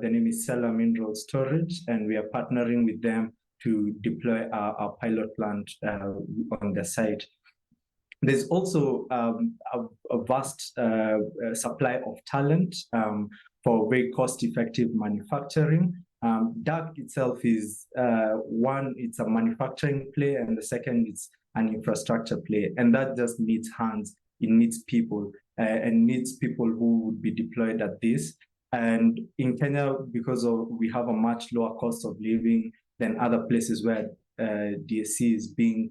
The name is Seller Mineral Storage, and we are partnering with them to deploy our pilot plant on the site. There's also a vast supply of talent for very cost-effective manufacturing. DAC itself is one, it's a manufacturing play, and the second, it's an infrastructure play. And that just needs hands, it needs people, and needs people who would be deployed at this. And in Kenya, because we have a much lower cost of living than other places where DSC is being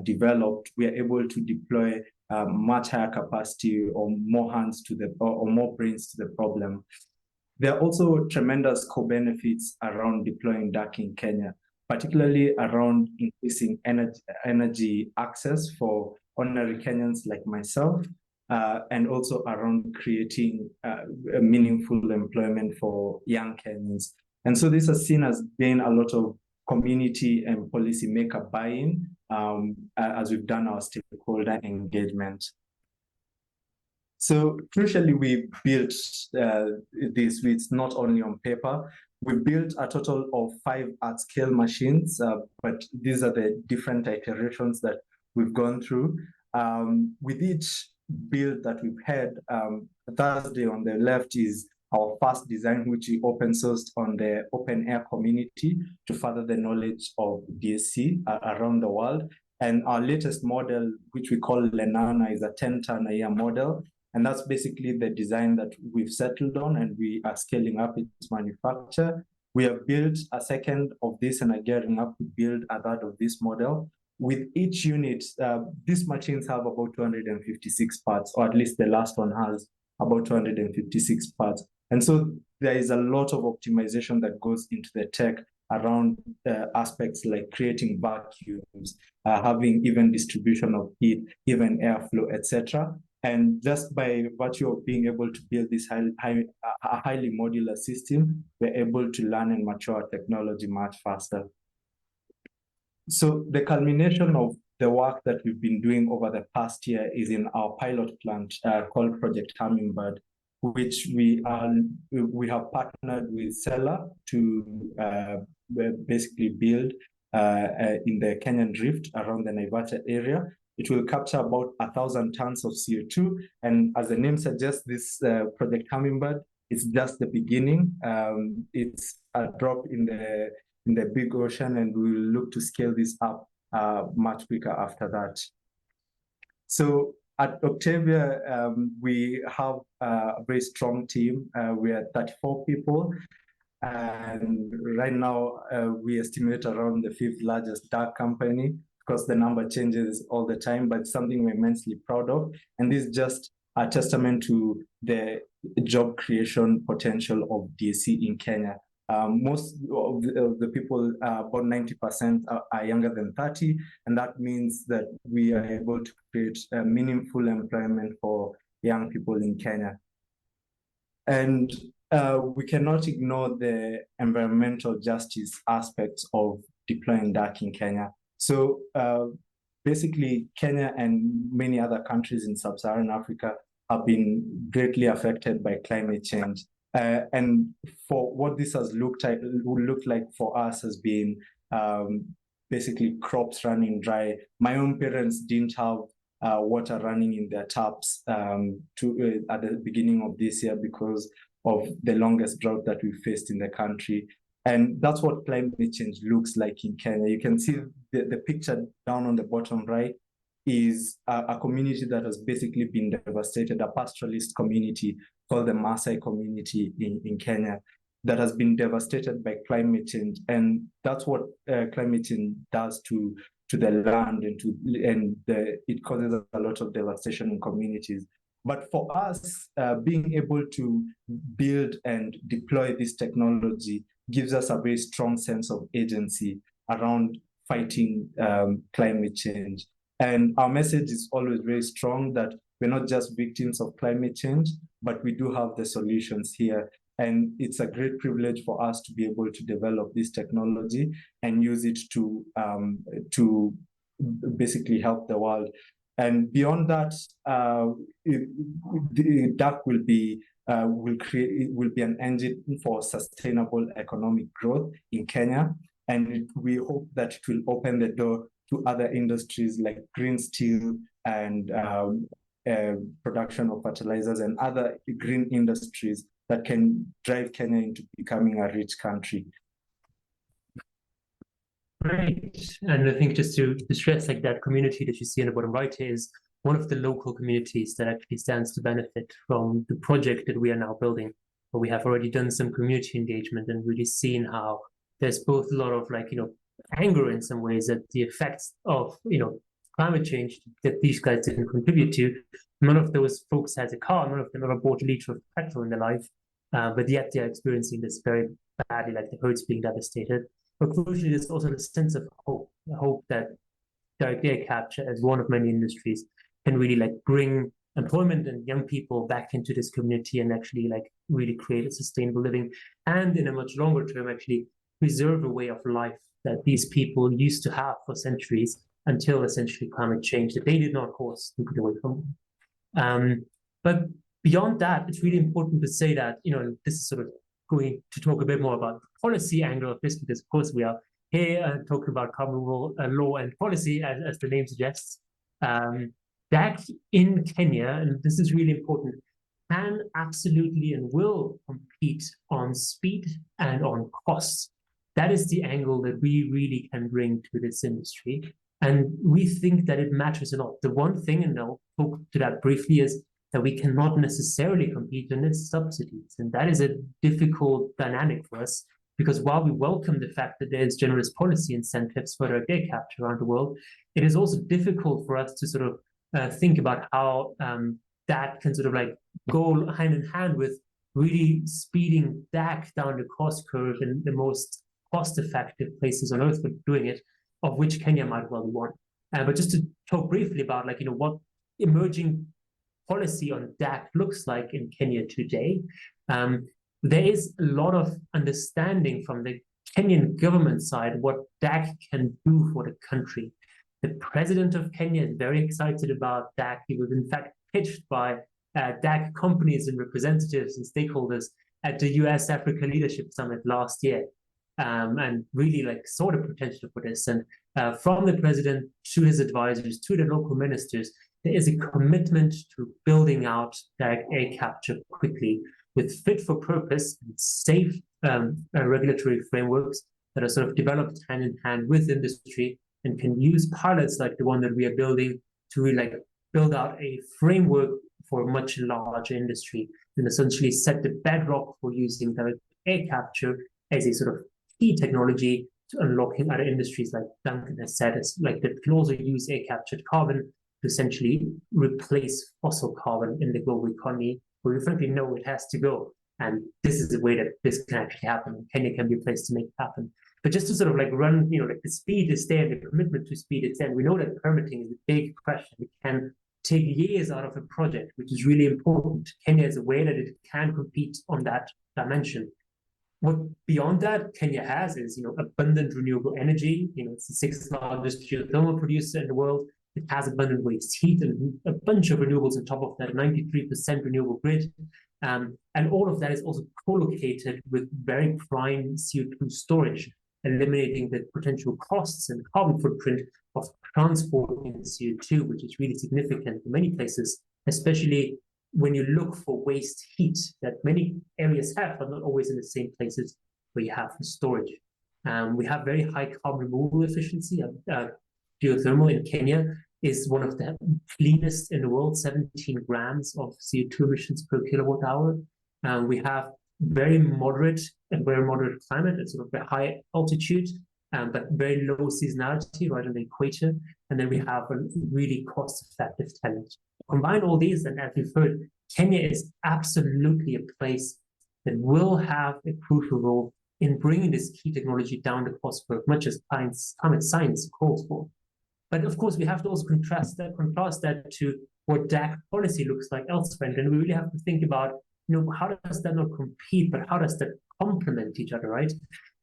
developed, we are able to deploy much higher capacity or more hands to the, or more brains to the problem. There are also tremendous co-benefits around deploying DAC in Kenya, particularly around increasing energy access for ordinary Kenyans like myself, and also around creating meaningful employment for young Kenyans. And so this has seen us gain a lot of community and policymaker buy-in as we've done our stakeholder engagement. So crucially, we built this with not only on paper. We built a total of 5 at-scale machines, but these are the different iterations that we've gone through. With each build that we've had, Thursday on the left is our first design, which we open sourced on the open air community to further the knowledge of DSC around the world. And our latest model, which we call Lenana, is a 10-ton a year model. And that's basically the design that we've settled on, and we are scaling up its manufacture. We have built a second of this and are gearing up to build a third of this model. With each unit, these machines have about 256 parts, or at least the last one has about 256 parts. And so there is a lot of optimization that goes into the tech around aspects like creating vacuums, having even distribution of heat, even airflow, etc. And just by virtue of being able to build this highly modular system, we're able to learn and mature technology much faster. So the culmination of the work that we've been doing over the past year is in our pilot plant called Project Hummingbird, which we have partnered with Seller to basically build in the Kenyan Drift around the Naivasha area. It will capture about 1,000 tons of CO2. And as the name suggests, this Project Hummingbird is just the beginning. It's a drop in the big ocean, and we will look to scale this up much quicker after that. So at Octavia, we have a very strong team. We are 34 people. And right now, we estimate around the 5th largest DAC company. Of course, the number changes all the time, but something we're immensely proud of. And this is just a testament to the job creation potential of DSC in Kenya. Most of the people, about 90%, are younger than 30, and that means that we are able to create meaningful employment for young people in Kenya. And we cannot ignore the environmental justice aspects of deploying DAC in Kenya. So basically, Kenya and many other countries in sub-Saharan Africa have been greatly affected by climate change. And for what this has looked like for us has been basically crops running dry. My own parents didn't have water running in their taps at the beginning of this year because of the longest drought that we faced in the country. And that's what climate change looks like in Kenya. You can see the picture down on the bottom right is a community that has basically been devastated, a pastoralist community called the Maasai community in Kenya that has been devastated by climate change. And that's what climate change does to the land, and it causes a lot of devastation in communities. But for us, being able to build and deploy this technology gives us a very strong sense of agency around fighting climate change. And our message is always very strong that we're not just victims of climate change, but we do have the solutions here. And it's a great privilege for us to be able to develop this technology and use it to basically help the world. And beyond that, DAC will be will be an engine for sustainable economic growth in Kenya. And we hope that it will open the door to other industries like green steel and production of fertilizers and other green industries that can drive Kenya into becoming a rich country. Great. And I think just to stress, like, that community that you see in the bottom right here is one of the local communities that actually stands to benefit from the project that we are now building. But we have already done some community engagement and really seen how there's both a lot of, like, anger in some ways at the effects of, climate change that these guys didn't contribute to. None of those folks has a car, none of them ever bought a liter of petrol in their life, but yet they're experiencing this very badly, like the herds being devastated. But crucially, there's also the sense of hope that direct air capture, as one of many industries, can really, like, bring employment and young people back into this community and actually, like, really create a sustainable living, and in a much longer term actually preserve a way of life that these people used to have for centuries, until essentially climate change that they did not cause took it away from them. But beyond that, it's really important to say that, this is sort of going to talk a bit more about the policy angle of this, because of course we are here talking about carbon removal law and policy, as the name suggests. That in Kenya, and this is really important, can absolutely and will compete on speed and on costs. That is the angle that we really can bring to this industry. And we think that it matters a lot. The one thing, and I'll talk to that briefly, is that we cannot necessarily compete on its subsidies. And that is a difficult dynamic for us, because while we welcome the fact that there's generous policy incentives for direct air capture around the world, it is also difficult for us to sort of think about how that can sort of, like, go hand in hand with really speeding back down the cost curve in the most cost-effective places on earth for doing it, of which Kenya might well be one. But just to talk briefly about, like, what emerging policy on DAC looks like in Kenya today, there is a lot of understanding from the Kenyan government side what DAC can do for the country. The president of Kenya is very excited about DAC. He was in fact pitched by DAC companies and representatives and stakeholders at the US Africa Leadership Summit last year, and really, like, saw the potential for this. And from the president to his advisors to the local ministers, there is a commitment to building out direct air capture quickly with fit for purpose and safe regulatory frameworks that are sort of developed hand in hand with industry, and can use pilots like the one that we are building to really, like, build out a framework for a much larger industry, and essentially set the bedrock for using direct air capture as a sort of key technology to unlocking other industries, like Duncan has said, like, that can also use air captured carbon to essentially replace fossil carbon in the global economy, where we frankly know it has to go. And this is the way that this can actually happen. Kenya can be a place to make it happen. But just to sort of, like, run, like, the speed is there, the commitment to speed is there. And we know that permitting is a big question. It can take years out of a project, which is really important. Kenya is aware that it can compete on that dimension. What beyond that Kenya has is, abundant renewable energy. It's the 6th largest geothermal producer in the world. It has abundant waste heat and a bunch of renewables on top of that, 93% renewable grid. And all of that is also co-located with very prime CO2 storage, eliminating the potential costs and carbon footprint of transporting CO2, which is really significant in many places, especially when you look for waste heat that many areas have, but not always in the same places where you have for storage. We have very high carbon removal efficiency. Geothermal in Kenya is one of the cleanest in the world, 17 grams of CO2 emissions per kilowatt hour. We have very moderate climate at sort of a high altitude, but very low seasonality right on the equator. And then we have a really cost-effective talent. Combine all these, and as we've heard, Kenya is absolutely a place that will have a crucial role in bringing this key technology down the cost curve, much as climate science calls for. But of course, we have to also contrast that to what DAC policy looks like elsewhere. And we really have to think about, how does that not compete, but how does that complement each other, right?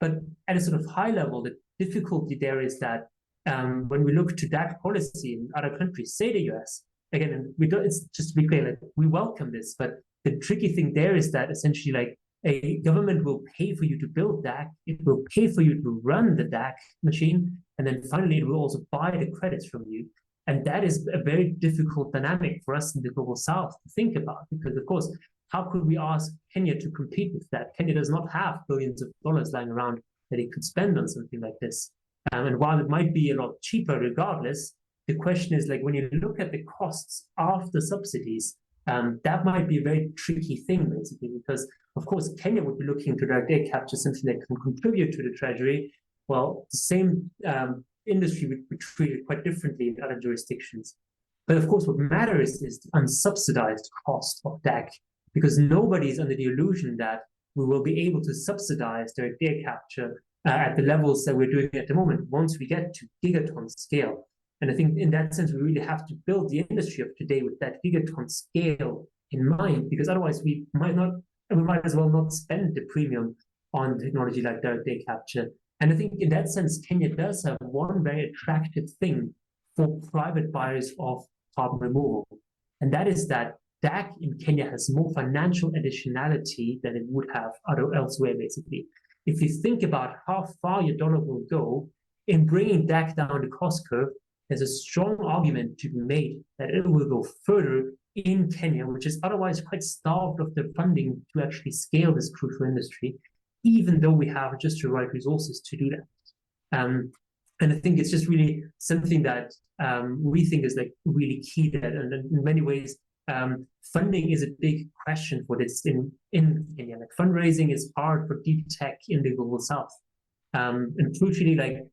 But at a sort of high level, the difficulty there is that when we look to DAC policy in other countries, say the US, again, and it's just to be clear, like, we welcome this, but the tricky thing there is that essentially like a government will pay for you to build DAC, it will pay for you to run the DAC machine, and then finally it will also buy the credits from you. And that is a very difficult dynamic for us in the Global South to think about, because of course, how could we ask Kenya to compete with that? Kenya does not have billions of dollars lying around that it could spend on something like this. And while it might be a lot cheaper regardless, the question is like when you look at the costs after subsidies, that might be a very tricky thing basically, because of course Kenya would be looking to direct air capture, something that can contribute to the treasury. Well, the same industry would be treated quite differently in other jurisdictions. But of course, what matters is the unsubsidized cost of DAC, because nobody is under the illusion that we will be able to subsidize direct air capture at the levels that we're doing at the moment once we get to gigaton scale. And I think in that sense, we really have to build the industry of today with that gigaton scale in mind, because otherwise we might as well not spend the premium on technology like direct air capture. And I think in that sense, Kenya does have one very attractive thing for private buyers of carbon removal. And that is that DAC in Kenya has more financial additionality than it would have elsewhere, basically. If you think about how far your dollar will go in bringing DAC down the cost curve, there's a strong argument to be made that it will go further in Kenya, which is otherwise quite starved of the funding to actually scale this crucial industry, even though we have just the right resources to do that. And I think it's just really something that we think is like really key that, and in many ways, funding is a big question for this in Kenya. Like fundraising is hard for deep tech in the Global South. And crucially, like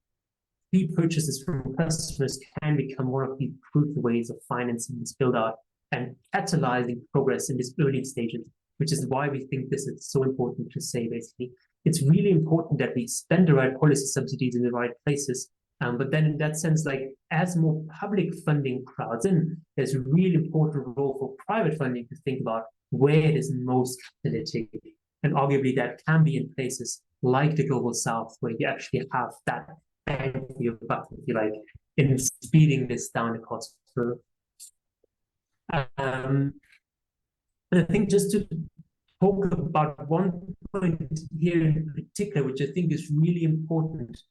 fee purchases from customers can become one of the crucial ways of financing this build out and catalyzing progress in this early stages, which is why we think this is so important to say, basically. It's really important that we spend the right policy subsidies in the right places. But then in that sense, like as more public funding crowds in, there's a really important role for private funding to think about where it is most catalytic. And arguably that can be in places like the Global South, where you actually have that bang for your buck, if you like, in speeding this down the cost curve. And I think just to talk about one point here in particular, which I think is really important,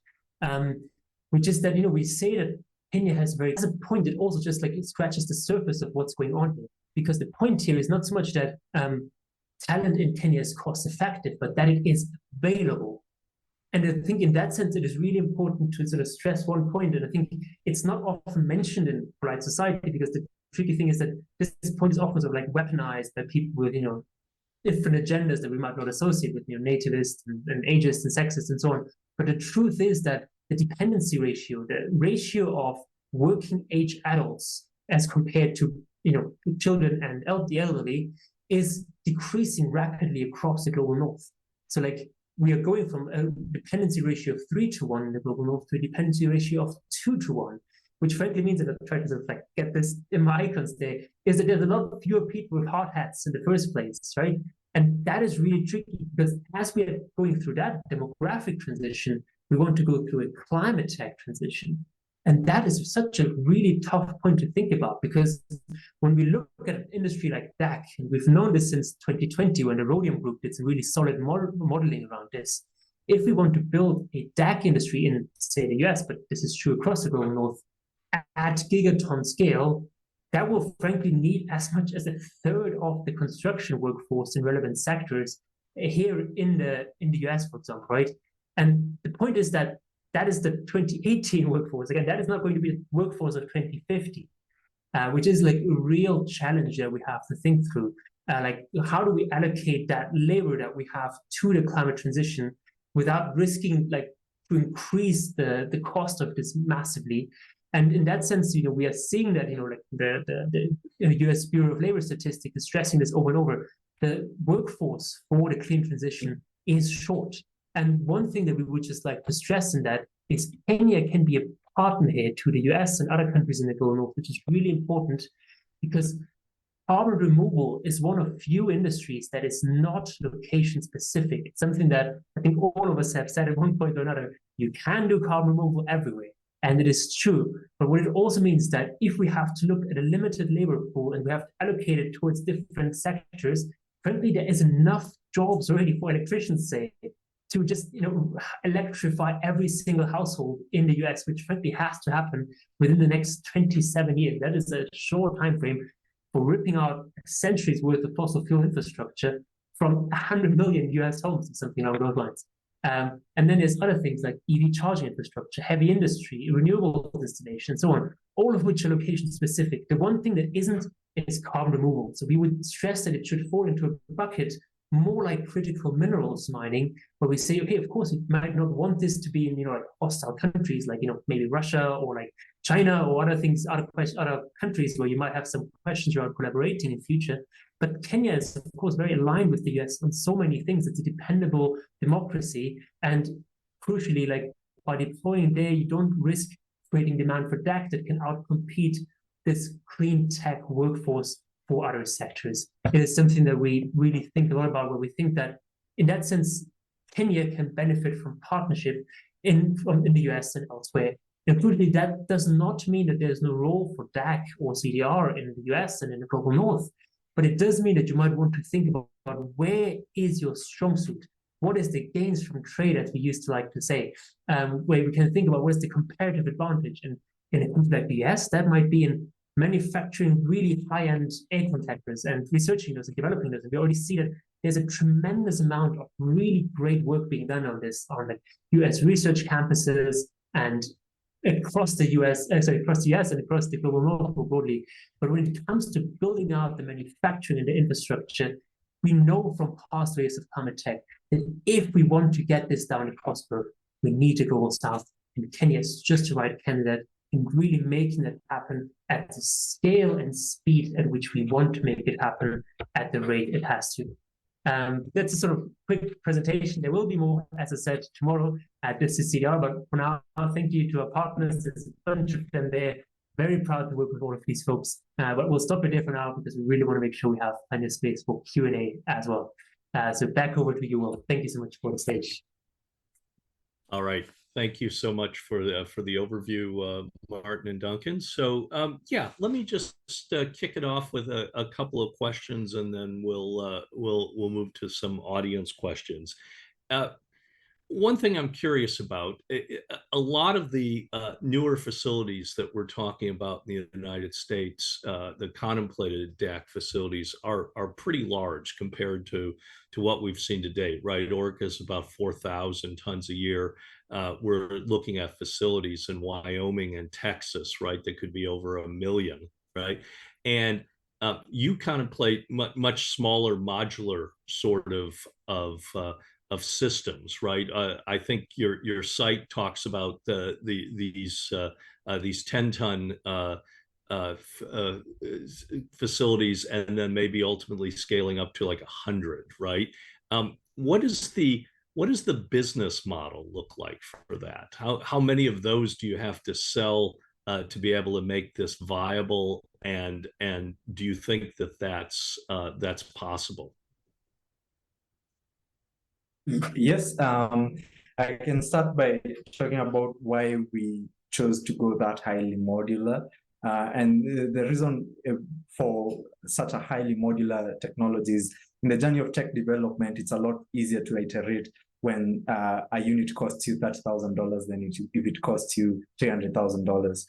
which is that, we say that Kenya has a point that also just like it scratches the surface of what's going on here. Because the point here is not so much that talent in Kenya is cost effective, but that it is available. And I think in that sense, it is really important to sort of stress one point. And I think it's not often mentioned in polite society, because the tricky thing is that this point is often sort of like weaponized by people with, different agendas that we might not associate with, nativist and ageist and sexist and so on. But the truth is that the dependency ratio, the ratio of working age adults as compared to, children and the elderly, is decreasing rapidly across the global north. So like we are going from a dependency ratio of 3-to-1 in the global north to a dependency ratio of 2-to-1, which frankly means that I'm trying to sort of like get this in my icons there, is that there's a lot fewer people with hard hats in the first place, right? And that is really tricky, because as we are going through that demographic transition, we want to go through a climate tech transition. And that is such a really tough point to think about, because when we look at an industry like DAC, and we've known this since 2020 when the Rhodium Group did some really solid modeling around this, if we want to build a DAC industry in, say, the US, but this is true across the global north, at gigaton scale, that will frankly need as much as a third of the construction workforce in relevant sectors here in the US, for example, right? And the point is that that is the 2018 workforce. Again, that is not going to be the workforce of 2050, which is like a real challenge that we have to think through. Like, how do we allocate that labor that we have to the climate transition without risking like to increase the cost of this massively? And in that sense, we are seeing that, like the US Bureau of Labor Statistics is stressing this over and over. The workforce for the clean transition is short. And one thing that we would just like to stress in that is Kenya can be a partner here to the US and other countries in the global north, which is really important, because carbon removal is one of few industries that is not location specific. It's something that I think all of us have said at one point or another. You can do carbon removal everywhere. And it is true. But what it also means that if we have to look at a limited labor pool and we have to allocate it towards different sectors, frankly, there is enough jobs already for electricians, say, to just electrify every single household in the US, which frankly has to happen within the next 27 years. That is a short time frame for ripping out centuries worth of fossil fuel infrastructure from 100 million US homes or something along those lines. And then there's other things like EV charging infrastructure, heavy industry, renewable installation, and so on, all of which are location specific. The one thing that isn't is carbon removal. So we would stress that it should fall into a bucket more like critical minerals mining, where we say, okay, of course, we might not want this to be in, like hostile countries, like, maybe Russia or like China or other things, other countries where you might have some questions around collaborating in future. But Kenya is, of course, very aligned with the US on so many things. It's a dependable democracy. And crucially, like by deploying there, you don't risk creating demand for DAC that can outcompete this clean tech workforce for other sectors. It is something that we really think a lot about, where we think that in that sense, Kenya can benefit from partnership in the US and elsewhere. And crucially, that does not mean that there's no role for DAC or CDR in the US and in the global north, but it does mean that you might want to think about where is your strong suit? What is the gains from trade, as we used to like to say, where we can think about what is the comparative advantage. And in a country like the US, that might be in manufacturing really high-end air contactors and researching those and developing those. And we already see that there's a tremendous amount of really great work being done on this, on the US research campuses and across the US and across the global north more broadly. But when it comes to building out the manufacturing and the infrastructure, we know from past waves of climate tech that if we want to get this down and prosper, we need a global south. And Kenya is just the right candidate in really making that happen at the scale and speed at which we want to make it happen at the rate it has to. That's a sort of quick presentation. There will be more, as I said, tomorrow at this CCDR, but for now, thank you to our partners. There's a bunch of them there. Very proud to work with all of these folks. But we'll stop it there for now because we really want to make sure we have plenty of space for Q&A as well. So back over to you, Will. Thank you so much for the stage. All right. Thank you so much for the overview, Martin and Duncan. So yeah, let me just kick it off with a couple of questions, and then we'll move to some audience questions. One thing I'm curious about, a lot of the newer facilities that we're talking about in the United States, the contemplated DAC facilities are pretty large compared to what we've seen to date, right? Orica is about 4,000 tons a year. We're looking at facilities in Wyoming and Texas, right? That could be over 1 million, right? And you contemplate much smaller modular sort of systems, right? I think your site talks about these 10-ton facilities, and then maybe ultimately scaling up to like 100, right? What does the business model look like for that? How many of those do you have to sell to be able to make this viable? And do you think that that's possible? Yes, I can start by talking about why we chose to go that highly modular. And the reason for such a highly modular technology is in the journey of tech development, it's a lot easier to iterate when a unit costs you $30,000 than if it costs you $300,000.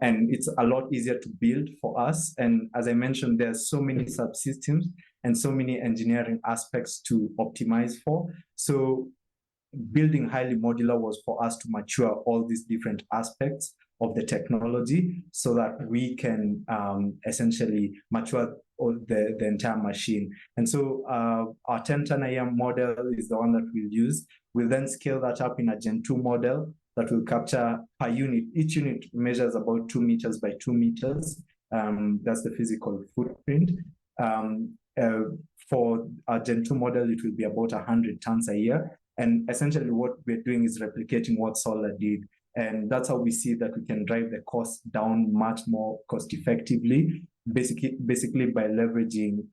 And it's a lot easier to build for us. And as I mentioned, there's so many subsystems and so many engineering aspects to optimize for. So building highly modular was for us to mature all these different aspects of the technology so that we can essentially mature the entire machine. And so our 10-ton AM model is the one that we'll use. We'll then scale that up in a Gen 2 model that will capture per unit. Each unit measures about 2 meters by 2 meters. That's the physical footprint. For our Gen 2 model, it will be about 100 tons a year. And essentially what we're doing is replicating what solar did. And that's how we see that we can drive the cost down much more cost effectively, basically by leveraging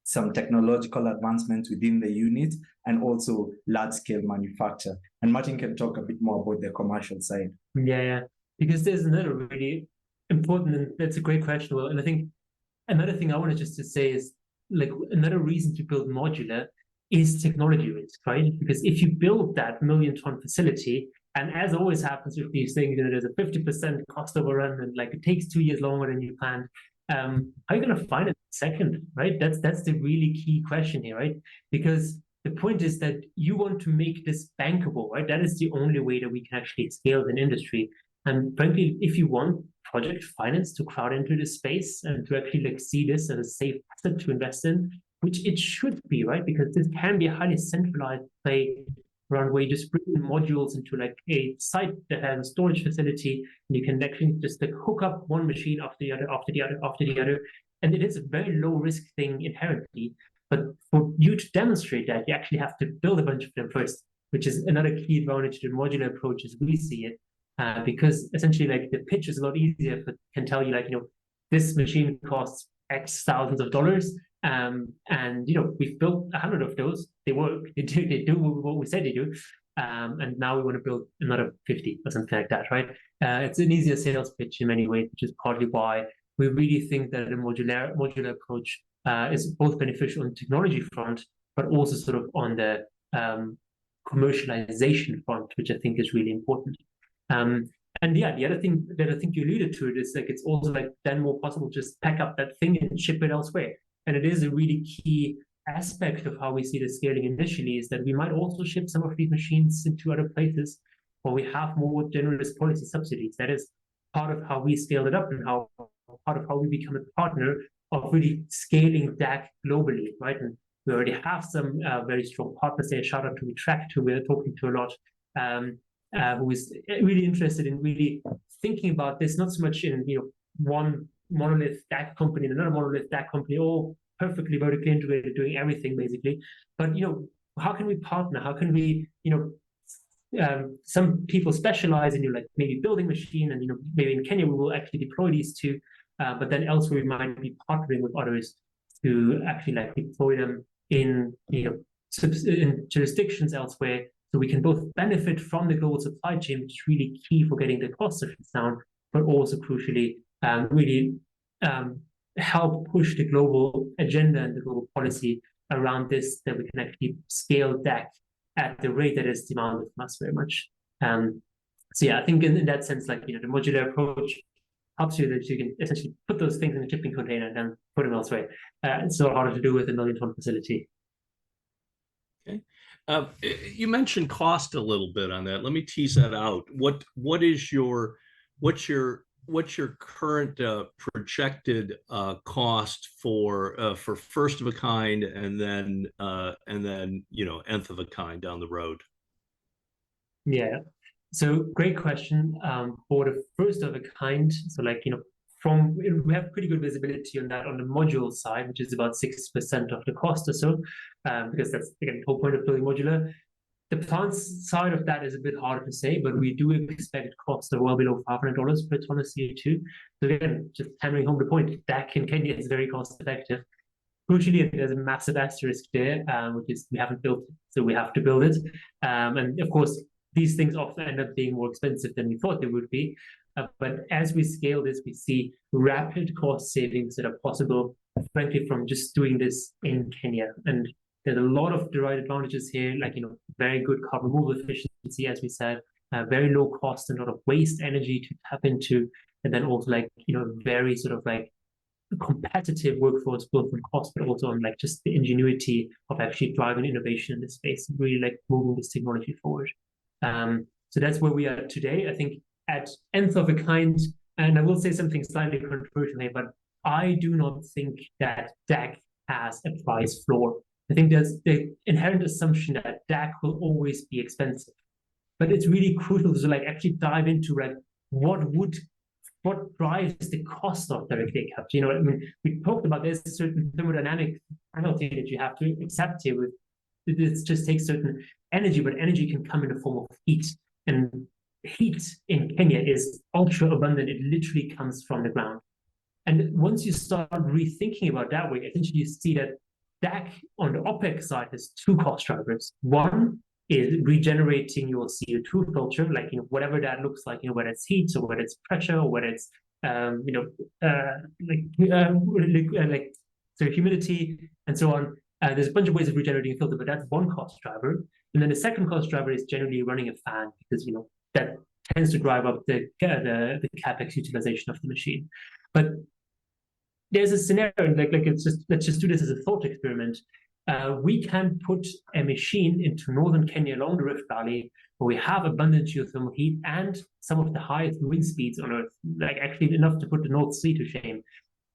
some technological advancements within the unit and also large scale manufacture. And Martin can talk a bit more about the commercial side. Yeah, because there's another really important, and that's a great question, Will. And I think another thing I wanted just to say is like another reason to build modular is technology risk, right? Because if you build that million-ton facility, and as always happens with these things, there's a 50% cost overrun, and like it takes 2 years longer than you planned. How are you going to find it second, right? That's the really key question here, right? Because the point is that you want to make this bankable, right? That is the only way that we can actually scale an industry. And frankly, if you want project finance to crowd into this space and to actually like see this as a safe asset to invest in, which it should be, right? Because this can be a highly centralized play around where you just bring modules into like a site that has a storage facility, and you can actually just like hook up one machine after the other, after the other, after the other. And it is a very low risk thing inherently. But for you to demonstrate that, you actually have to build a bunch of them first, which is another key advantage to the modular approach as we see it. Because essentially like the pitch is a lot easier if it can tell you like, this machine costs X thousands of dollars. And we've built 100 of those. They work. They do what we said they do. And now we want to build another 50 or something like that, right? It's an easier sales pitch in many ways, which is partly why we really think that a modular approach is both beneficial on the technology front, but also sort of on the commercialization front, which I think is really important. And yeah, the other thing that I think you alluded to it is like it's also like then more possible to just pack up that thing and ship it elsewhere. And it is a really key aspect of how we see the scaling initially is that we might also ship some of these machines into other places where we have more generous policy subsidies. That is part of how we scaled it up and part of how we become a partner of really scaling DAC globally, right? And we already have some very strong partners there. Shout out to Retract, who we're talking to a lot, who is really interested in really thinking about this, not so much in one monolith DAC company and another monolith DAC company, all perfectly vertically integrated, doing everything basically. But how can we partner? How can we, some people specialize in like maybe building machine, and maybe in Kenya we will actually deploy these two, but then elsewhere we might be partnering with others to actually like deploy them in in jurisdictions elsewhere, so we can both benefit from the global supply chain, which is really key for getting the cost of it down, but also crucially really help push the global agenda and the global policy around this, that we can actually scale DAC at the rate that is demanded from us very much. So yeah, I think in that sense, like the modular approach helps you that you can essentially put those things in a shipping container and then put them elsewhere. It's so harder to do with a million-ton facility. Okay. You mentioned cost a little bit on that. Let me tease that out. What's your current projected cost for first of a kind and then nth of a kind down the road? Yeah, so great question. For the first of a kind, so like we have pretty good visibility on that on the module side, which is about 60% of the cost or so, because that's again the whole point of building modular. The plant side of that is a bit harder to say, but we do expect costs of well below $500 per ton of CO2. So again, just hammering home the point, DAC in Kenya is very cost effective. Crucially, there's a massive asterisk there, which is we haven't built it, so we have to build it. And of course, these things often end up being more expensive than we thought they would be. But as we scale this, we see rapid cost savings that are possible, frankly, from just doing this in Kenya. And there's a lot of the right advantages here, like very good carbon removal efficiency, as we said, very low cost and a lot of waste energy to tap into, and then also like very sort of like competitive workforce, both on cost but also on like just the ingenuity of actually driving innovation in this space, really like moving this technology forward. So that's where we are today. I think at nth of a kind, and I will say something slightly controversial here, but I do not think that DAC has a price floor. I think there's the inherent assumption that DAC will always be expensive, but it's really crucial to like actually dive into like what drives the cost of direct air capture. I mean, we talked about there's a certain thermodynamic penalty that you have to accept here. With it just takes certain energy, but energy can come in the form of heat, and heat in Kenya is ultra abundant. It literally comes from the ground. And once you start rethinking about that way, essentially you see that DAC on the OPEX side has two cost drivers. One is regenerating your CO2 filter, like whatever that looks like, whether it's heat or whether it's pressure or whether it's humidity, and so on. There's a bunch of ways of regenerating a filter, but that's one cost driver. And then the second cost driver is generally running a fan, because that tends to drive up the capex utilization of the machine. But there's a scenario like let's just do this as a thought experiment. We can put a machine into northern Kenya along the Rift Valley, where we have abundant geothermal heat and some of the highest wind speeds on Earth, like actually enough to put the North Sea to shame.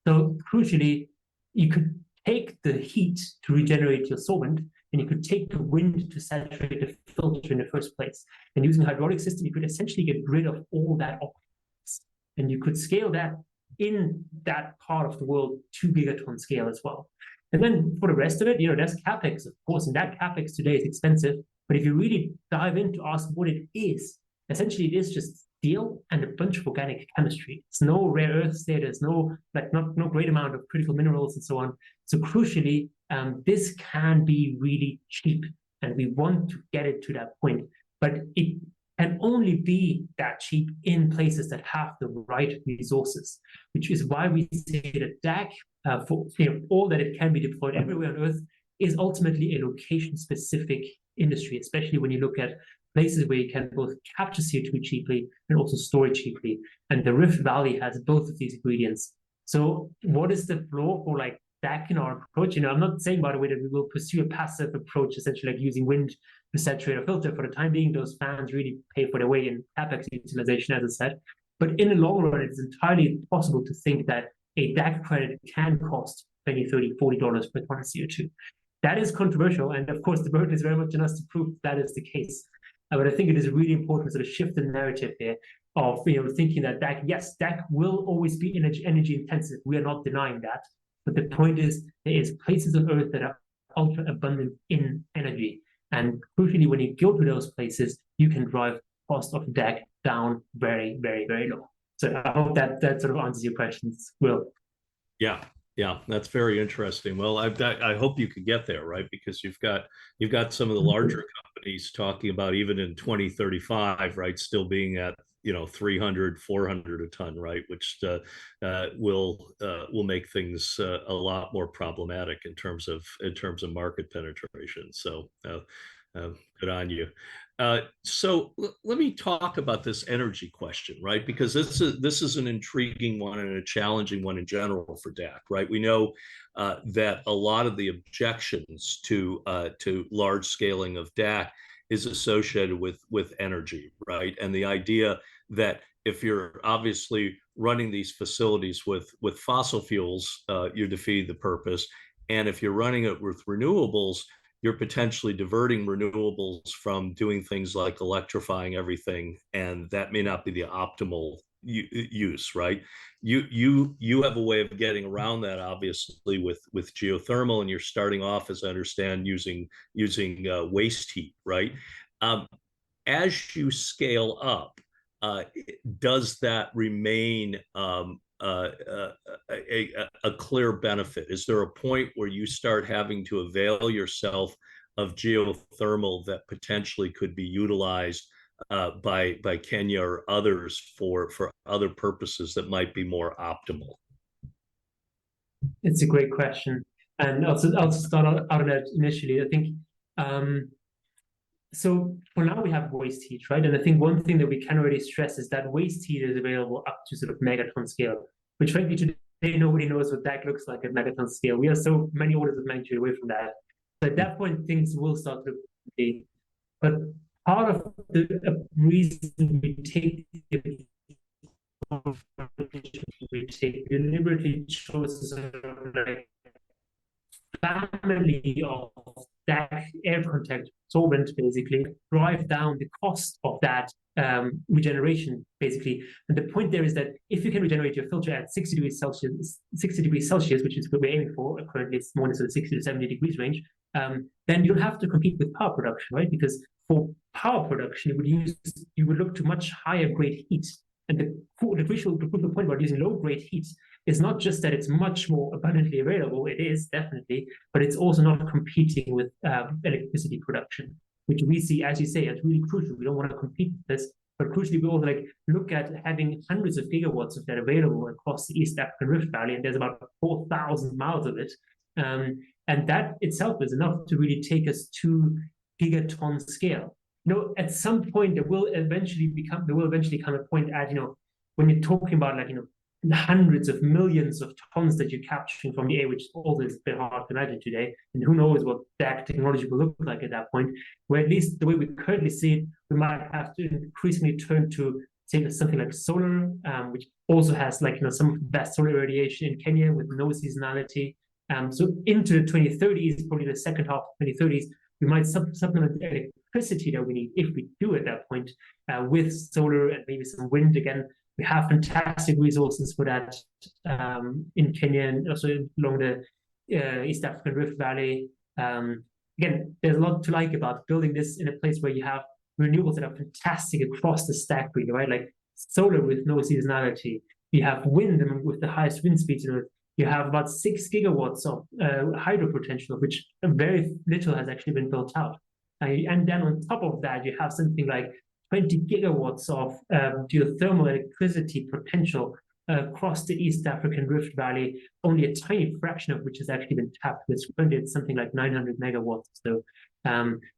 So crucially, you could take the heat to regenerate your solvent, and you could take the wind to saturate the filter in the first place. And using a hydraulic system, you could essentially get rid of all that oxygen, and you could scale that in that part of the world to gigaton scale as well. And then for the rest of it, there's capex, of course, and that capex today is expensive. But if you really dive in to ask what it is, essentially it is just steel and a bunch of organic chemistry. It's no rare earths there. There's no great amount of critical minerals and so on. So crucially, this can be really cheap, and we want to get it to that point. But it can only be that cheap in places that have the right resources, which is why we say that DAC, for all that it can be deployed everywhere on Earth, is ultimately a location-specific industry, especially when you look at places where you can both capture CO2 cheaply and also store it cheaply. And the Rift Valley has both of these ingredients. So what is the flaw for DAC in our approach? I'm not saying, by the way, that we will pursue a passive approach, essentially like using wind to saturate a filter. For the time being, those fans really pay for their way in capex utilization, as I said. But in the long run, it's entirely possible to think that a DAC credit can cost $20, $30, $40 per ton of CO2. That is controversial, and of course, the burden is very much on us to prove that is the case. But I think it is really important to sort of shift the narrative here of thinking that DAC will always be energy intensive. We are not denying that. But the point is, there is places on Earth that are ultra abundant in energy. And crucially, when you go to those places, you can drive cost of DAC down very, very, very low. So I hope that sort of answers your questions, Will. Yeah, that's very interesting. Well, I hope you could get there, right? Because you've got some of the larger companies talking about even in 2035, right, still being at 300, 400 a ton, right, which will make things a lot more problematic in terms of market penetration. So good on you. So let me talk about this energy question, right? Because this is an intriguing one and a challenging one in general for DAC, right? We know that a lot of the objections to large scaling of DAC is associated with energy, right? And the idea that if you're obviously running these facilities with fossil fuels, you're defeating the purpose. And if you're running it with renewables, you're potentially diverting renewables from doing things like electrifying everything, and that may not be the optimal use, right? You have a way of getting around that, obviously, with geothermal, and you're starting off, as I understand, using waste heat, right? As you scale up, does that remain a clear benefit? Is there a point where you start having to avail yourself of geothermal that potentially could be utilized by Kenya or others for other purposes that might be more optimal? It's a great question, and I'll start out on that initially. I think so for now we have waste heat, right? And I think one thing that we can already stress is that waste heat is available up to sort of megaton scale, which frankly today nobody knows what that looks like at megaton scale. We are so many orders of magnitude away from that. So at that point, things will start to be. But part of the reason we take deliberately choices like family of DAC air contact solvent, basically drive down the cost of that regeneration, basically. And the point there is that if you can regenerate your filter at 60 degrees Celsius, which is what we're aiming for, currently it's more in the 60 to 70 degrees range, then you don't have to compete with power production, right? Because for power production, you would look to much higher grade heat. And the crucial point about using low grade heat is not just that it's much more abundantly available, it is definitely, but it's also not competing with electricity production, which we see, as you say, as really crucial. We don't want to compete with this, but crucially, we also look at having hundreds of gigawatts of that available across the East African Rift Valley, and there's about 4,000 miles of it. And that itself is enough to really take us to gigaton scale. At some point there will eventually come a point at, when you're talking about like, hundreds of millions of tons that you're capturing from the air, which is always a bit hard to imagine today. And who knows what that technology will look like at that point, where at least the way we currently see it, we might have to increasingly turn to say something like solar, which also has like, some of the best solar radiation in Kenya with no seasonality. So into the 2030s, probably the second half of 2030s, we might supplement the electricity that we need, if we do at that point, with solar and maybe some wind again. We have fantastic resources for that in Kenya and also along the East African Rift Valley. Again, there's a lot to like about building this in a place where you have renewables that are fantastic across the stack, really, right? Like solar with no seasonality. You have wind with the highest wind speeds. You have about 6 gigawatts of hydro potential, which very little has actually been built out. And then on top of that, you have something like 20 gigawatts of geothermal electricity potential across the East African Rift Valley, only a tiny fraction of which has actually been tapped. It's something like 900 megawatts. So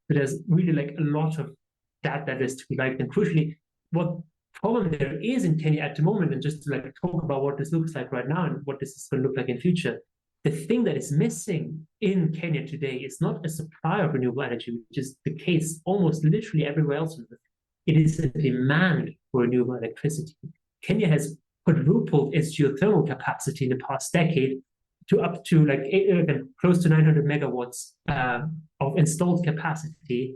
there's really like a lot of that is to be liked. And crucially, what problem there is in Kenya at the moment, and just to like talk about what this looks like right now and what this is going to look like in future, the thing that is missing in Kenya today is not a supply of renewable energy, which is the case almost literally everywhere else. It is a demand for renewable electricity. Kenya has quadrupled its geothermal capacity in the past decade to up to like close to 900 megawatts of installed capacity,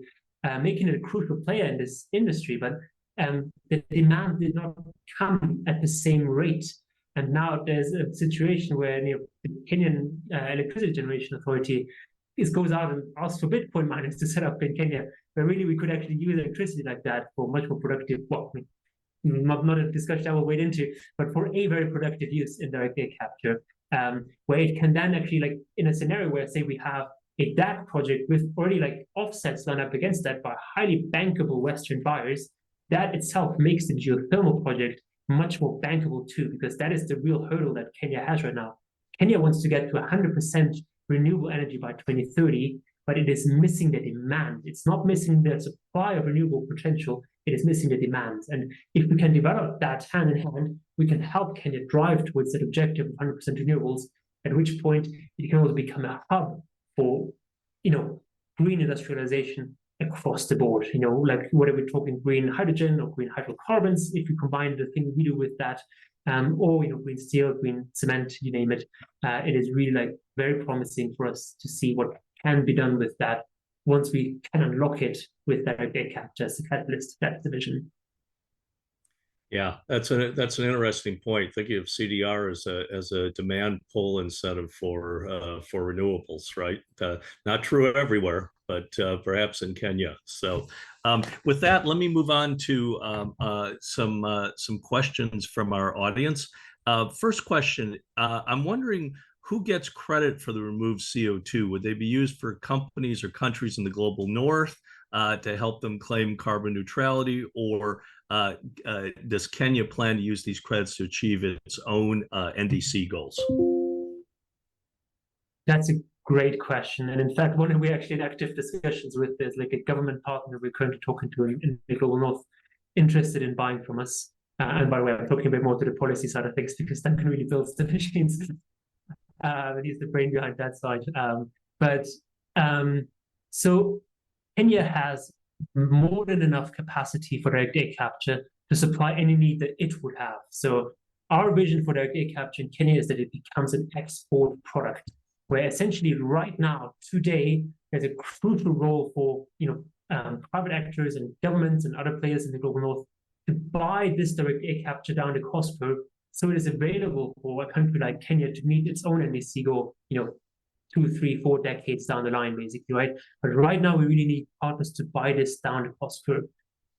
making it a crucial player in this industry. But the demand did not come at the same rate. And now there's a situation where the Kenyan Electricity Generation Authority goes out and asks for Bitcoin miners to set up in Kenya, where really we could actually use electricity like that for much more productive, not a discussion I will wade into, but for a very productive use in direct air capture, where it can then actually, like in a scenario where say we have a DAC project with already like offsets lined up against that by highly bankable Western buyers, that itself makes the geothermal project much more bankable too, because that is the real hurdle that Kenya has right now. Kenya wants to get to 100% renewable energy by 2030, but it is missing the demand. It's not missing the supply of renewable potential, it is missing the demand. And if we can develop that hand in hand, we can help Kenya drive towards that objective of 100% renewables, at which point it can also become a hub for, green industrialization across the board, like whether we're talking green hydrogen or green hydrocarbons, if you combine the thing we do with that, or green steel, green cement, you name it. It is really like very promising for us to see what can be done with that once we can unlock it with direct air capture as a catalyst. That's the vision. Yeah, that's an interesting point. Thinking of CDR as a demand pull incentive for renewables, right? Not true everywhere, but perhaps in Kenya. So, with that, let me move on to some questions from our audience. First question: I'm wondering who gets credit for the removed CO2? Would they be used for companies or countries in the global north to help them claim carbon neutrality, or does Kenya plan to use these credits to achieve its own NDC goals? That's a great question. And in fact, one of we actually had active discussions with is like a government partner we're currently talking to in the global north, interested in buying from us. And by the way, I'm talking a bit more to the policy side of things because Duncan really builds the machines. He's the brain behind that side. So Kenya has more than enough capacity for direct air capture to supply any need that it would have. So our vision for direct air capture in Kenya is that it becomes an export product, where essentially right now, today, there's a crucial role for private actors and governments and other players in the global north to buy this direct air capture down the cost curve, so it is available for a country like Kenya to meet its own NDC goal, 2, 3, 4 decades down the line, basically, right? But right now, we really need partners to buy this down the cost curve.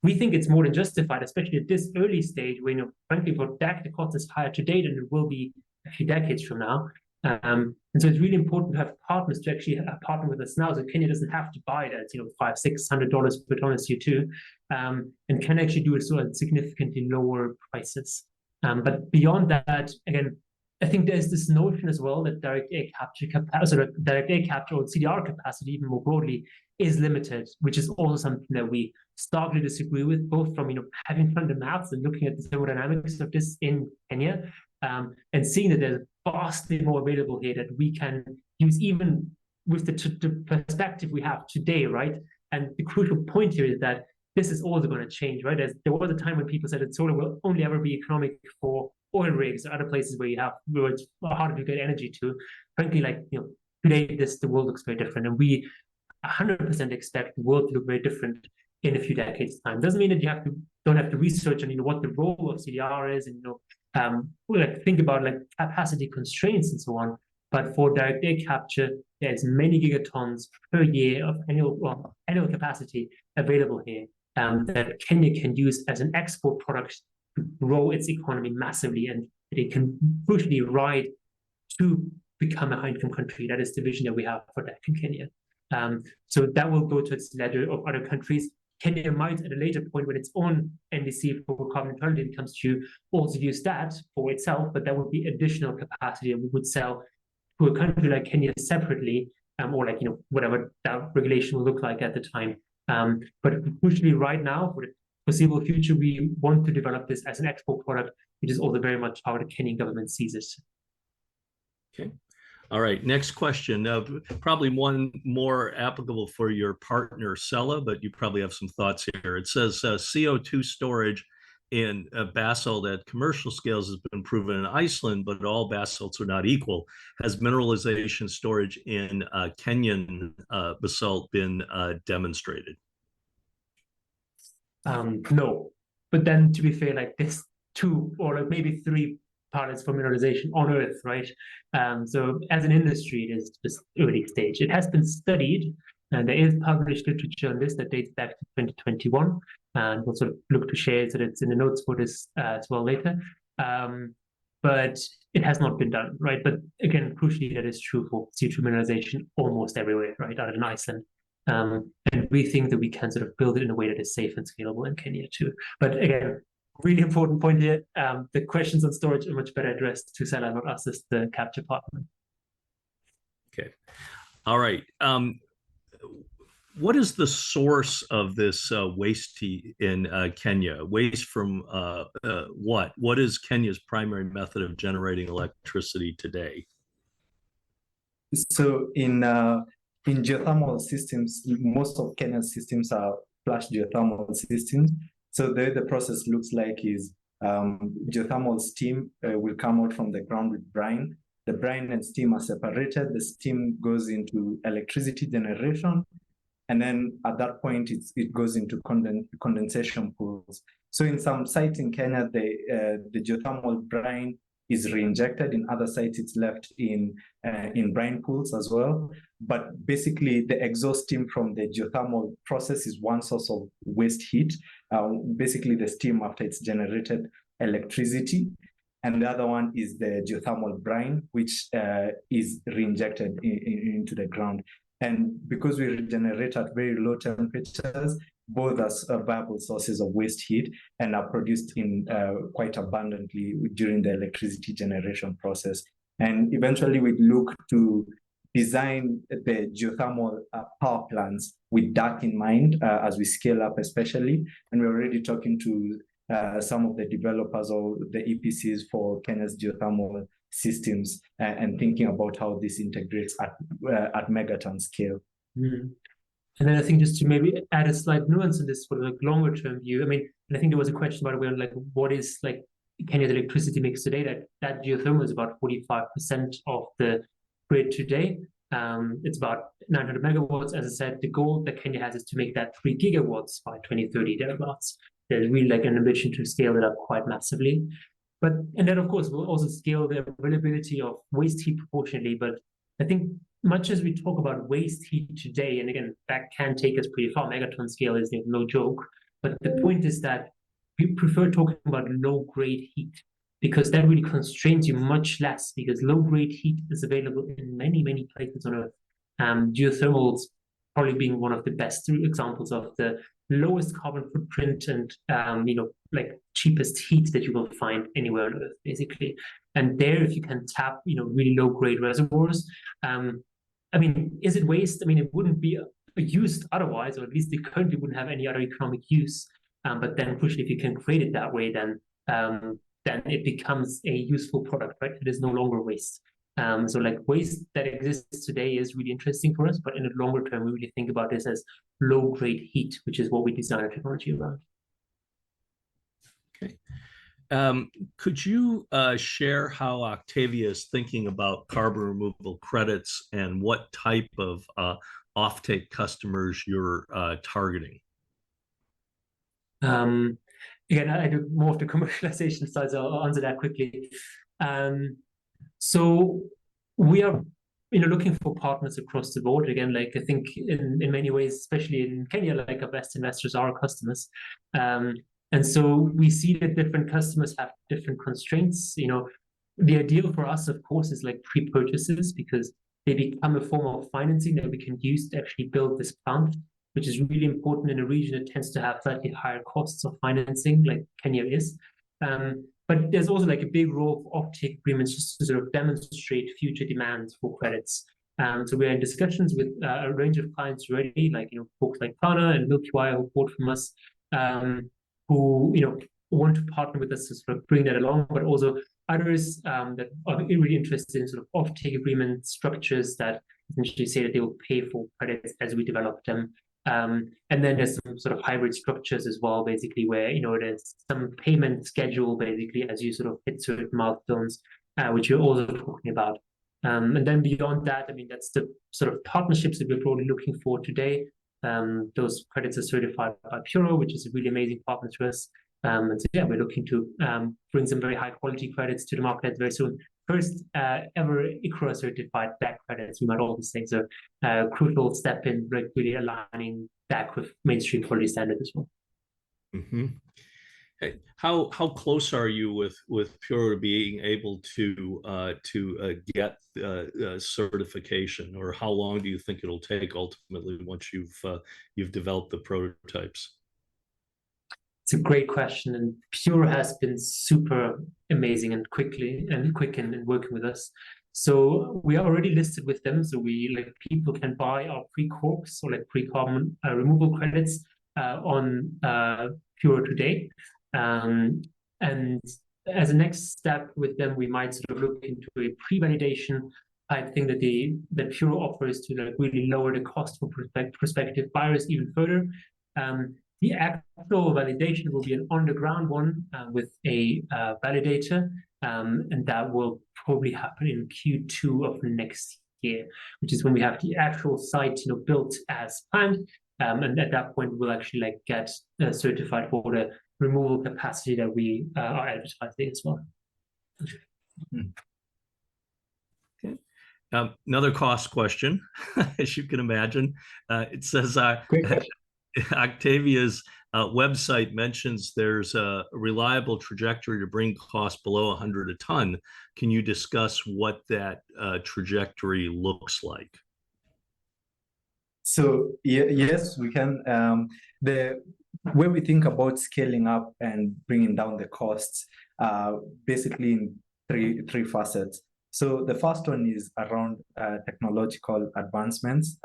We think it's more than justified, especially at this early stage, where, frankly, for DAC, the cost is higher today than it will be a few decades from now. And so it's really important to have partners to actually partner with us now, so Kenya doesn't have to buy that, $500-600 per ton of CO2, and can actually do it so at significantly lower prices. But beyond that, again, I think there's this notion as well that direct air capture capacity, direct air capture or CDR capacity, even more broadly, is limited, which is also something that we starkly disagree with, both from having done the maths and looking at the thermodynamics of this in Kenya, and seeing that there's vastly more available here that we can use even with the perspective we have today, right? And the crucial point here is that this is also going to change, right? There was a time when people said that solar will only ever be economic for oil rigs or other places where it's harder to get energy to. Frankly, today the world looks very different, and we 100% expect the world to look very different in a few decades' time. Doesn't mean that you don't have to research on what the role of CDR is, and think about capacity constraints and so on. But for direct air capture, there's many gigatons per year of annual capacity available here that Kenya can use as an export product to grow its economy massively, and it can crucially ride to become a high-income country. That is the vision that we have for that in Kenya. So that will go to its ladder of other countries. Kenya might, at a later point, when its own NDC for carbon neutrality comes to, also use that for itself, but that would be additional capacity that we would sell to a country like Kenya separately, or whatever that regulation will look like at the time. But crucially, right now, for the foreseeable future, we want to develop this as an export product, which is also very much how the Kenyan government sees it. Okay. All right, next question. Probably one more applicable for your partner, Sela, but you probably have some thoughts here. It says CO2 storage in basalt at commercial scales has been proven in Iceland, but all basalts are not equal. Has mineralization storage in Kenyan basalt been demonstrated? No, but then to be fair, there's 2 or maybe 3 pilots for mineralization on Earth, right? So as an industry, it is just early stage. It has been studied, and there is published literature on this that dates back to 2021, and we'll sort of look to share that it's in the notes for this as well later. But it has not been done, right? But again, crucially, that is true for CO2 mineralization almost everywhere, right, other than Iceland. And we think that we can sort of build it in a way that is safe and scalable in Kenya too. But again, really important point here. The questions on storage are much better addressed to Sela, not us as the capture partner. Okay. All right. What is the source of this waste heat in Kenya? Waste from what? What is Kenya's primary method of generating electricity today? So in geothermal systems, most of Kenya's systems are flash geothermal systems. So the process looks like is geothermal steam will come out from the ground with brine. The brine and steam are separated. The steam goes into electricity generation. And then at that point, it goes into condensation pools. So in some sites in Kenya, the geothermal brine is reinjected. In other sites, it's left in brine pools as well. But basically, the exhaust steam from the geothermal process is one source of waste heat. Basically, the steam after it's generated electricity. And the other one is the geothermal brine, which is reinjected into the ground. And because we regenerate at very low temperatures, both are viable sources of waste heat and are produced in quite abundantly during the electricity generation process. And eventually we look to design the geothermal power plants with that in mind as we scale up especially. And we're already talking to some of the developers or the EPCs for Kenya's geothermal systems and thinking about how this integrates at megaton scale. Mm-hmm. And then I think just to maybe add a slight nuance in this for the longer term view. I mean, and I think there was a question about what is Kenya's electricity mix today? That geothermal is about 45% of the grid today. It's about 900 megawatts. As I said, the goal that Kenya has is to make that 3 gigawatts by 2030 thereabouts. There's really an ambition to scale it up quite massively. And then, of course, we'll also scale the availability of waste heat proportionally. But I think much as we talk about waste heat today, and again, that can take us pretty far, megaton scale is no joke. But the point is that we prefer talking about low-grade heat because that really constrains you much less because low-grade heat is available in many, many places on Earth. Geothermals probably being one of the best examples of the lowest carbon footprint and like cheapest heat that you will find anywhere on Earth, basically. And there, if you can tap really low grade reservoirs, I mean, is it waste? I mean, it wouldn't be used otherwise, or at least it currently wouldn't have any other economic use. But then, crucially, if you can create it that way, then it becomes a useful product, right? It is no longer waste. So like waste that exists today is really interesting for us, but in the longer term, we really think about this as low-grade heat, which is what we design our technology around. Okay. Could you share how Octavia is thinking about carbon removal credits and what type of offtake customers you're targeting? Again, I do more of the commercialization side, so I'll answer that quickly. So we are looking for partners across the board. Again, like I think in many ways, especially in Kenya, like our best investors are our customers. And so we see that different customers have different constraints. The ideal for us, of course, is like pre-purchases, because they become a form of financing that we can use to actually build this plant, which is really important in a region that tends to have slightly higher costs of financing, like Kenya is. But there's also like a big role of offtake agreements just to sort of demonstrate future demands for credits. So we're in discussions with a range of clients already, like folks like Prana and Milky Way who bought from us, who want to partner with us to sort of bring that along, but also others that are really interested in sort of offtake agreement structures that essentially say that they will pay for credits as we develop them. And then there's some sort of hybrid structures as well, basically, where there's some payment schedule basically as you sort of hit certain milestones, which you're also talking about. And then beyond that, I mean, that's the sort of partnerships that we're probably looking for today. Those credits are certified by Puro, which is a really amazing partner to us. And so yeah, we're looking to bring some very high quality credits to the market very soon. First ever ICRA certified DAC credits. We might always think so. Crucial step in really aligning DAC with mainstream quality standards as well. Mm-hmm. Hey, how close are you with Puro to being able to get certification, or how long do you think it'll take ultimately once you've developed the prototypes? It's a great question, and Puro has been super amazing and quick in working with us. So we are already listed with them. So people can buy our pre-corps or like pre-carbon removal credits on Puro today. And as a next step with them, we might sort of look into a pre-validation type thing that Puro offers to like really lower the cost for prospective buyers even further. The actual validation will be an on-the-ground one with a validator, and that will probably happen in Q2 of next year, which is when we have the actual site built as planned. And at that point, we'll actually get certified for the removal capacity that we are advertising as well. Okay. Another cost question, as you can imagine. It says Octavia's website mentions there's a reliable trajectory to bring costs below 100 a ton. Can you discuss what that trajectory looks like? So yes, we can. The way we think about scaling up and bringing down the costs, basically in three facets. So the first one is around technological advancements.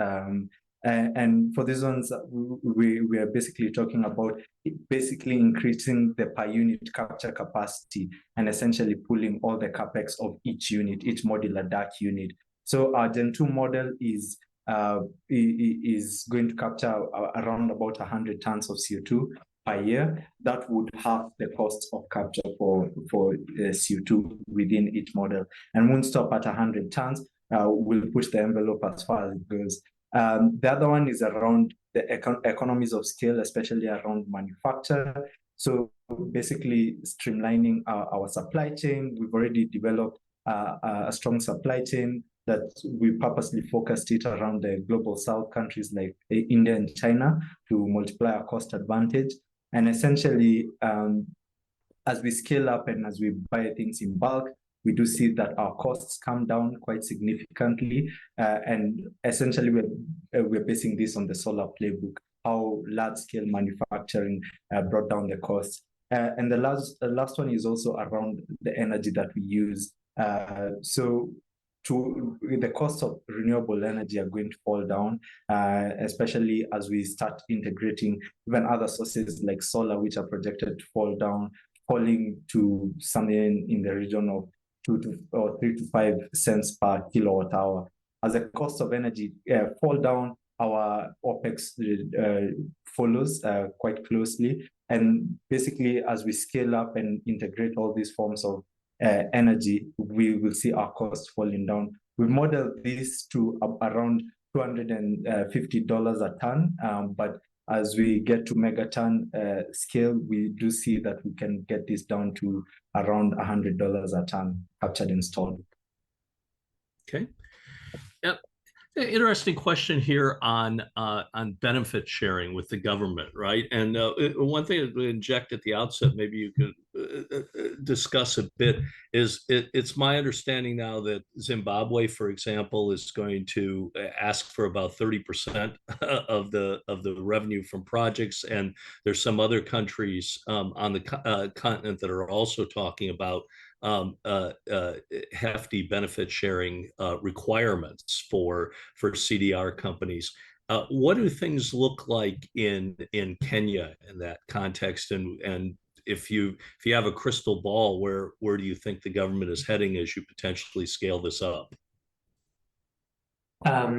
And for these ones, we are basically talking about basically increasing the per unit capture capacity and essentially pulling all the capex of each unit, each modular DAC unit. So our Gen 2 model is going to capture around about 100 tons of CO2 per year. That would halve the cost of capture for CO2 within each model. And won't stop at 100 tons. We'll push the envelope as far as it goes. The other one is around the economies of scale, especially around manufacture. So basically streamlining our supply chain. We've already developed a strong supply chain that we purposely focused it around the global south countries like India and China to multiply our cost advantage. And essentially, as we scale up and as we buy things in bulk, we do see that our costs come down quite significantly. And essentially, we're basing this on the solar playbook. how large-scale manufacturing brought down the cost. And the last one is also around the energy that we use. So the cost of renewable energy are going to fall down, especially as we start integrating even other sources like solar, which are projected to fall down, falling to something in the region of 3 to 5 cents per kilowatt hour. As the cost of energy fall down, our OPEX follows quite closely. And basically, as we scale up and integrate all these forms of energy, we will see our costs falling down. We modeled this to around $250 a ton, but as we get to megaton scale, we do see that we can get this down to around $100 a ton captured and stored. Okay. Yep. Interesting question here on benefit sharing with the government, right? And one thing to inject at the outset, maybe you could discuss a bit, is it's my understanding now that Zimbabwe, for example, is going to ask for about 30% of the revenue from projects, and there's some other countries on the continent that are also talking about hefty benefit sharing requirements for CDR companies. What do things look like in Kenya in that context? And if you have a crystal ball, where do you think the government is heading as you potentially scale this up?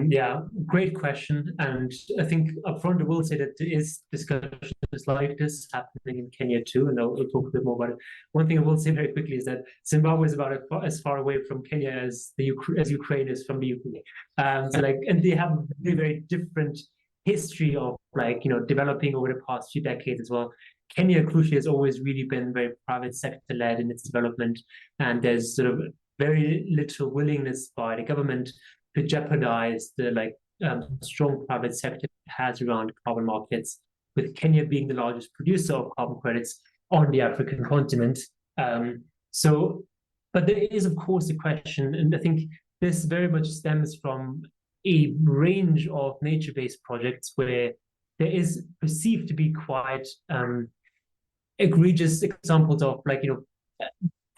Yeah, great question. And I think upfront I will say that there is discussions like this happening in Kenya too, and I'll talk a bit more about it. One thing I will say very quickly is that Zimbabwe is about as far away from Kenya as Ukraine is from the UK. So and they have a very, very different history of developing over the past few decades as well. Kenya, crucially, has always really been very private sector led in its development, and there's sort of very little willingness by the government to jeopardize the strong private sector it has around carbon markets, with Kenya being the largest producer of carbon credits on the African continent. But there is, of course, a question, and I think this very much stems from a range of nature-based projects where there is perceived to be quite egregious examples of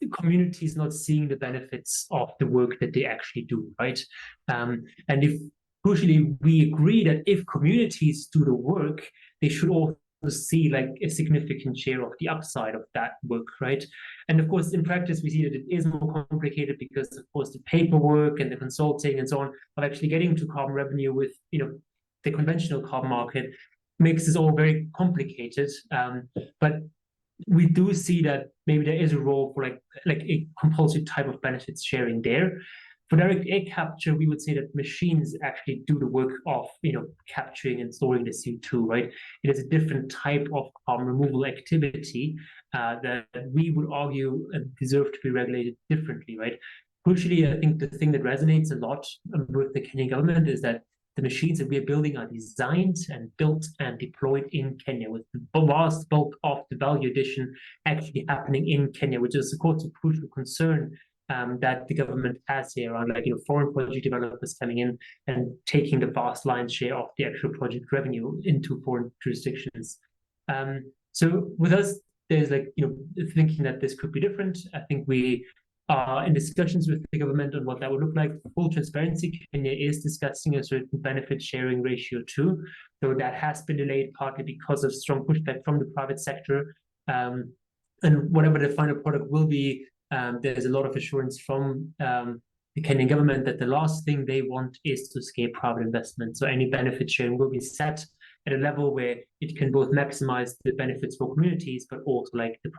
the communities not seeing the benefits of the work that they actually do, right? And if crucially we agree that if communities do the work, they should also see a significant share of the upside of that work, right? And of course, in practice, we see that it is more complicated because, of course, the paperwork and the consulting and so on of actually getting to carbon revenue with the conventional carbon market makes this all very complicated. But we do see that maybe there is a role for a compulsory type of benefits sharing there. For direct air capture, we would say that machines actually do the work of capturing and storing the CO2, right? It is a different type of carbon removal activity that we would argue deserve to be regulated differently, right? Crucially, I think the thing that resonates a lot with the Kenyan government is that the machines that we are building are designed and built and deployed in Kenya, with the vast bulk of the value addition actually happening in Kenya, which is, of course, a crucial concern that the government has here around foreign project developers coming in and taking the vast lion's share of the actual project revenue into foreign jurisdictions. So with us, there's thinking that this could be different. I think we are in discussions with the government on what that would look like. For full transparency, Kenya is discussing a certain benefit sharing ratio too, though that has been delayed partly because of strong pushback from the private sector. And whatever the final product will be, there's a lot of assurance from the Kenyan government that the last thing they want is to scale private investment. So any benefit sharing will be set at a level where it can both maximize the benefits for communities, but also the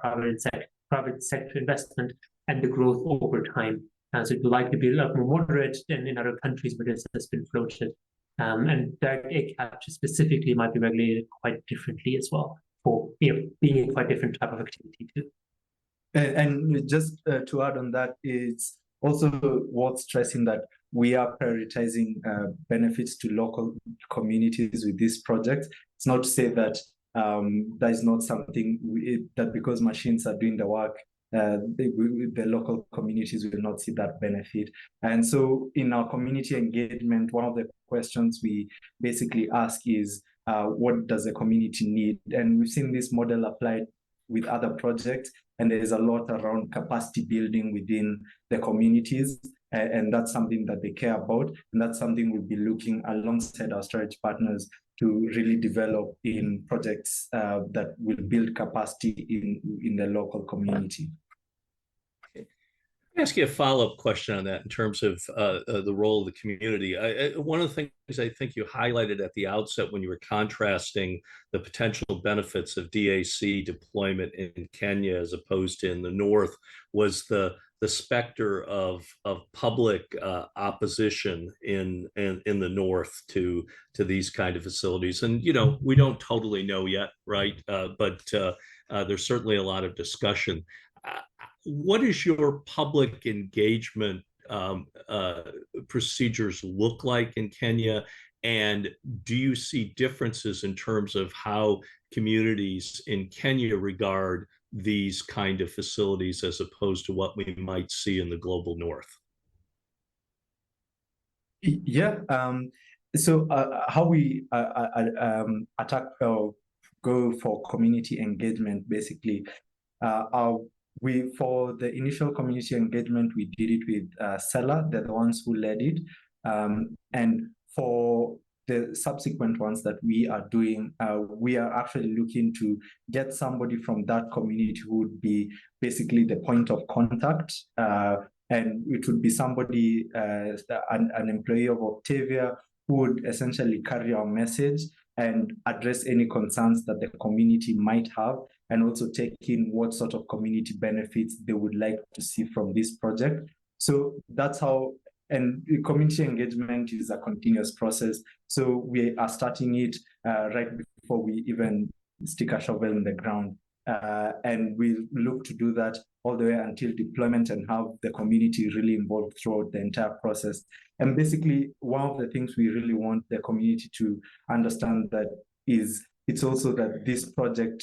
private sector investment and the growth over time. So it will likely be a lot more moderate than in other countries where this has been floated. And direct air capture specifically might be regulated quite differently as well, for being a quite different type of activity too. And just to add on that, it's also worth stressing that we are prioritizing benefits to local communities with this project. It's not to say that that is not something that because machines are doing the work, the local communities will not see that benefit. And so in our community engagement, one of the questions we basically ask is, what does the community need? And we've seen this model applied with other projects, and there is a lot around capacity building within the communities, and that's something that they care about, and that's something we'll be looking alongside our strategy partners to really develop in projects that will build capacity in the local community. Ask you a follow-up question on that in terms of the role of the community. One of the things I think you highlighted at the outset when you were contrasting the potential benefits of DAC deployment in Kenya as opposed to in the north was the specter of public opposition in the north to these kind of facilities. And we don't totally know yet, right? But there's certainly a lot of discussion. What does your public engagement procedures look like in Kenya? And do you see differences in terms of how communities in Kenya regard these kind of facilities as opposed to what we might see in the global north? Yeah. So how we attack or go for community engagement, basically, for the initial community engagement, we did it with Seller. They're the ones who led it. And for the subsequent ones that we are doing, we are actually looking to get somebody from that community who would be basically the point of contact. And it would be somebody, an employee of Octavia, who would essentially carry our message and address any concerns that the community might have, and also take in what sort of community benefits they would like to see from this project. So that's how, and community engagement is a continuous process. So we are starting it right before we even stick a shovel in the ground. And we look to do that all the way until deployment and have the community really involved throughout the entire process. And basically, one of the things we really want the community to understand that is it's also that this project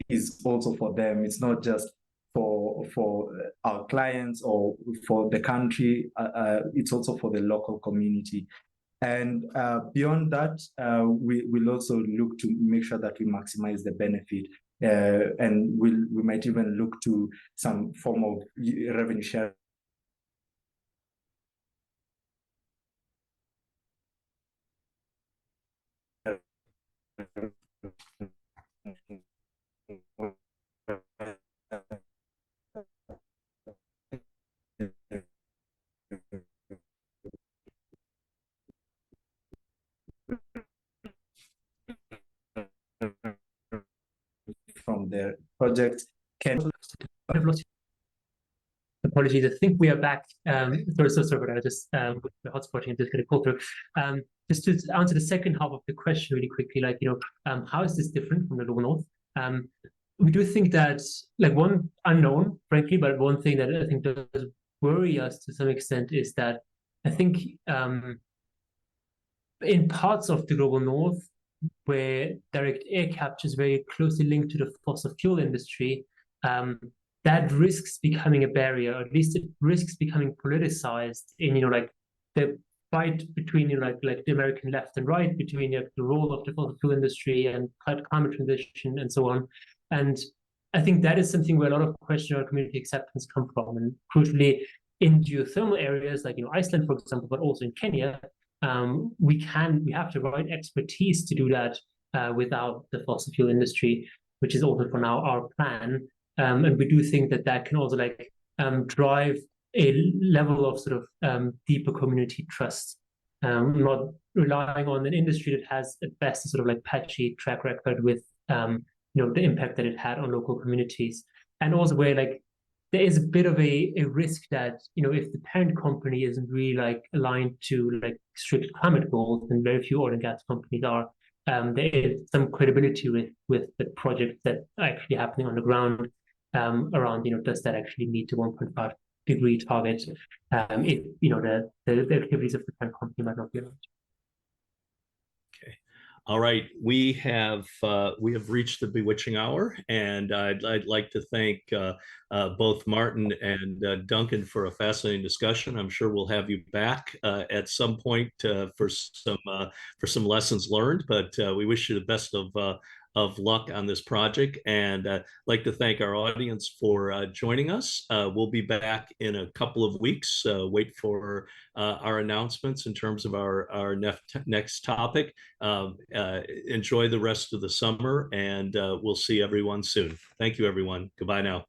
is also for them. It's not just for our clients or for the country. It's also for the local community. And beyond that, we will also look to make sure that we maximize the benefit. And we might even look to some form of revenue share. From the project. Apologies, I think we are back. Sorry about that. Just with the hotspotting, just going to call through. Just to answer the second half of the question really quickly, how is this different from the Global North? We do think that, one unknown, frankly, but one thing that I think does worry us to some extent is that I think in parts of the Global North, where direct air capture is very closely linked to the fossil fuel industry, that risks becoming a barrier, or at least it risks becoming politicized in, the fight between, the American left and right, between the role of the fossil fuel industry and climate transition and so on. And I think that is something where a lot of question around community acceptance come from. And crucially, in geothermal areas like, Iceland, for example, but also in Kenya, we have the right expertise to do that without the fossil fuel industry, which is also for now our plan. And we do think that can also drive a level of sort of deeper community trust, not relying on an industry that has at best a sort of patchy track record with the impact that it had on local communities. And also where there is a bit of a risk that, if the parent company isn't really aligned to strict climate goals, and very few oil and gas companies are, there is some credibility with the projects that are actually happening on the ground around, does that actually meet the 1.5 degree target if, the activities of the parent company might not be aligned. Okay. All right, we have reached the bewitching hour, and I'd like to thank both Martin and Duncan for a fascinating discussion. I'm sure we'll have you back at some point for some lessons learned. But we wish you the best of luck on this project, and I'd like to thank our audience for joining us. We'll be back in a couple of weeks. Wait for our announcements in terms of our next topic. Enjoy the rest of the summer, and we'll see everyone soon. Thank you, everyone. Goodbye now.